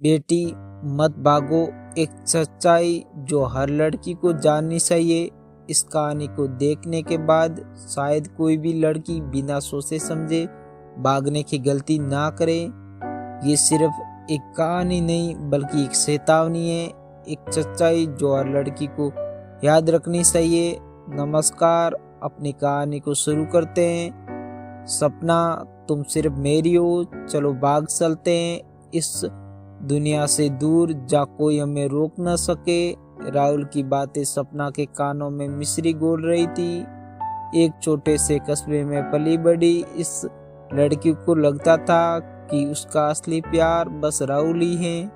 बेटी मत भागो, एक सच्चाई जो हर लड़की को जाननी चाहिए। इस कहानी को देखने के बाद शायद कोई भी लड़की बिना सोचे समझे भागने की गलती ना करे। ये सिर्फ एक कहानी नहीं बल्कि एक चेतावनी है, एक सच्चाई जो हर लड़की को याद रखनी चाहिए। नमस्कार, अपनी कहानी को शुरू करते हैं। सपना, तुम सिर्फ मेरी हो, चलो भाग चलते हैं इस दुनिया से दूर जहाँ कोई हमें रोक न सके। राहुल की बातें सपना के कानों में मिश्री घोल रही थी। एक छोटे से कस्बे में पली बड़ी इस लड़की को लगता था कि उसका असली प्यार बस राहुल ही है।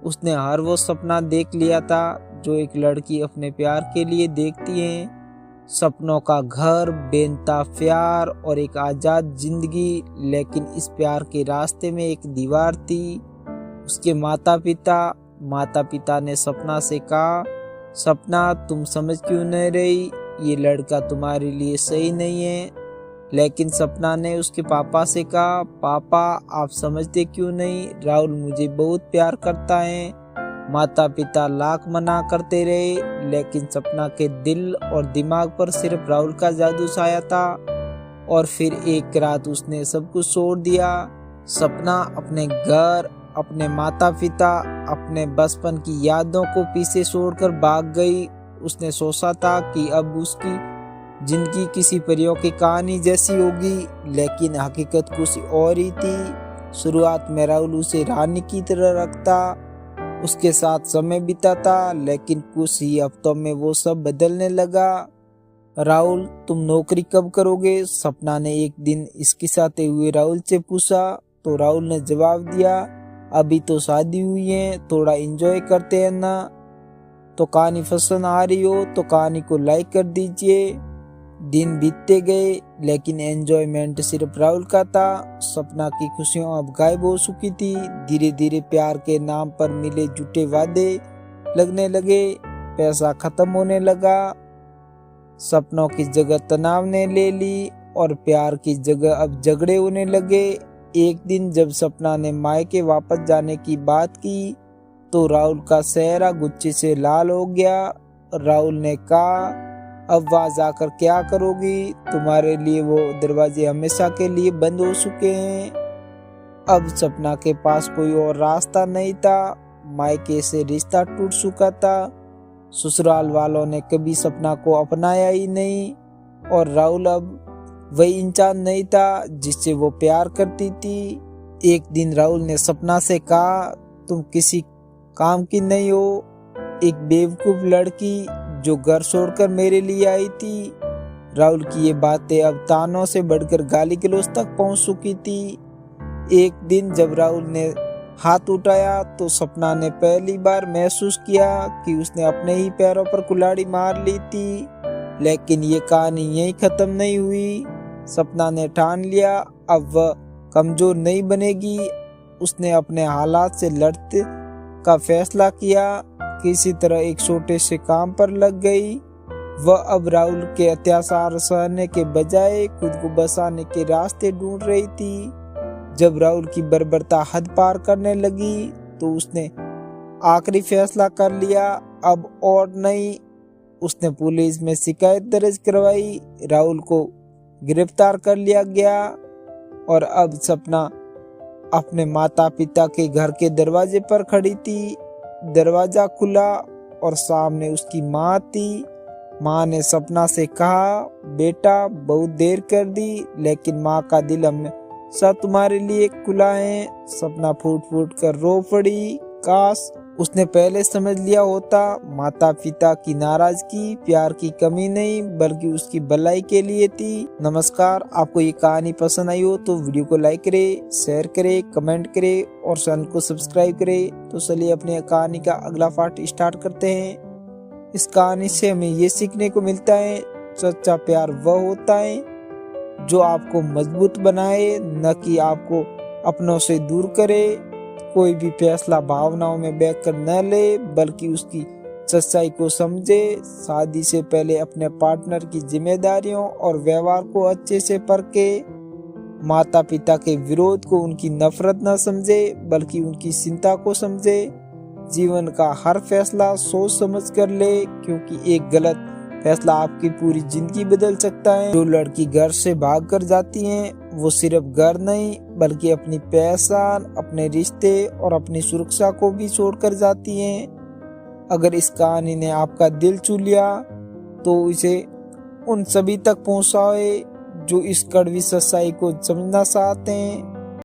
उसने हर वो सपना देख लिया था जो एक लड़की अपने प्यार के लिए देखती है। सपनों का घर, बेनताब प्यार और एक आजाद जिंदगी। लेकिन इस प्यार के रास्ते में एक दीवार थी, उसके माता पिता ने सपना से कहा, सपना तुम समझ क्यों नहीं रही, ये लड़का तुम्हारे लिए सही नहीं है। लेकिन सपना ने उसके पापा से कहा, पापा आप समझते क्यों नहीं, राहुल मुझे बहुत प्यार करता है। माता पिता लाख मना करते रहे लेकिन सपना के दिल और दिमाग पर सिर्फ राहुल का जादू छाया था। और फिर एक रात उसने सब कुछ छोड़ दिया। सपना अपने घर, अपने माता पिता, अपने बचपन की यादों को पीछे छोड़कर भाग गई। उसने सोचा था कि अब उसकी जिंदगी किसी परियों की कहानी जैसी होगी, लेकिन हकीकत कुछ और ही थी। शुरुआत में राहुल उसे रानी की तरह रखता, उसके साथ समय बिताता, लेकिन कुछ ही हफ्तों में वो सब बदलने लगा। राहुल तुम नौकरी कब करोगे, सपना ने एक दिन हिचकिचाते हुए राहुल से पूछा। तो राहुल ने जवाब दिया, अभी तो शादी हुई है, थोड़ा एंजॉय करते हैं ना। तो कहानी पसंद आ रही हो तो कहानी को लाइक कर दीजिए। दिन बीतते गए लेकिन एंजॉयमेंट सिर्फ राहुल का था। सपना की खुशियां अब गायब हो चुकी थी। धीरे धीरे प्यार के नाम पर मिले झूठे वादे लगने लगे, पैसा खत्म होने लगा, सपनों की जगह तनाव ने ले ली और प्यार की जगह अब झगड़े होने लगे। एक दिन जब सपना ने मायके वापस जाने की बात की तो राहुल का चेहरा गुस्से से लाल हो गया। राहुल ने कहा, अब वहां जाकर क्या करोगी, तुम्हारे लिए वो दरवाजे हमेशा के लिए बंद हो चुके हैं। अब सपना के पास कोई और रास्ता नहीं था। मायके से रिश्ता टूट चुका था, ससुराल वालों ने कभी सपना को अपनाया ही नहीं और राहुल अब वही इंसान नहीं था जिससे वो प्यार करती थी। एक दिन राहुल ने सपना से कहा, तुम किसी काम की नहीं हो, एक बेवकूफ लड़की जो घर छोड़कर मेरे लिए आई थी। राहुल की ये बातें अब तानों से बढ़कर गाली गलौज तक पहुंच चुकी थी। एक दिन जब राहुल ने हाथ उठाया तो सपना ने पहली बार महसूस किया कि उसने अपने ही पैरों पर कुल्हाड़ी मार ली थी। लेकिन ये कहानी यहीं खत्म नहीं हुई। सपना ने ठान लिया अब वह कमजोर नहीं बनेगी। उसने अपने हालात से लड़ते का फैसला किया, किसी तरह एक छोटे से काम पर लग गई। वह अब राहुल के अत्याचार सहने के बजाय खुद को बचाने के रास्ते ढूंढ रही थी। जब राहुल की बर्बरता हद पार करने लगी तो उसने आखिरी फैसला कर लिया, अब और नहीं। उसने पुलिस में शिकायत दर्ज करवाई, राहुल को गिरफ्तार कर लिया गया और अब सपना अपने माता पिता के घर के दरवाजे पर खड़ी थी। दरवाजा खुला और सामने उसकी माँ थी। माँ ने सपना से कहा, बेटा बहुत देर कर दी, लेकिन माँ का दिल हमेशा तुम्हारे लिए खुला है। सपना फूट फूट कर रो पड़ी। काश उसने पहले समझ लिया होता, माता पिता की नाराजगी प्यार की कमी नहीं बल्कि उसकी भलाई के लिए थी। नमस्कार, आपको ये कहानी पसंद आई हो तो वीडियो को लाइक करें, शेयर करें, कमेंट करें और चैनल को सब्सक्राइब करें। तो चलिए अपनी कहानी का अगला पार्ट स्टार्ट करते हैं। इस कहानी से हमें ये सीखने को मिलता है, सच्चा प्यार वह होता है जो आपको मजबूत बनाए, न कि आपको अपनों से दूर करे। कोई भी फैसला भावनाओं में बहकर न ले बल्कि उसकी सच्चाई को समझे। शादी से पहले अपने पार्टनर की जिम्मेदारियों और व्यवहार को अच्छे से परखे। माता पिता के विरोध को उनकी नफरत न समझे बल्कि उनकी चिंता को समझे। जीवन का हर फैसला सोच समझ कर ले, क्योंकि एक गलत फैसला आपकी पूरी जिंदगी बदल सकता है। जो लड़की घर से भाग कर जाती है वो सिर्फ घर नहीं बल्कि अपनी पहचान, अपने रिश्ते और अपनी सुरक्षा को भी छोड़कर जाती है। अगर इस कहानी ने आपका दिल छू लिया तो इसे उन सभी तक पहुंचाए जो इस कड़वी सच्चाई को समझना चाहते हैं।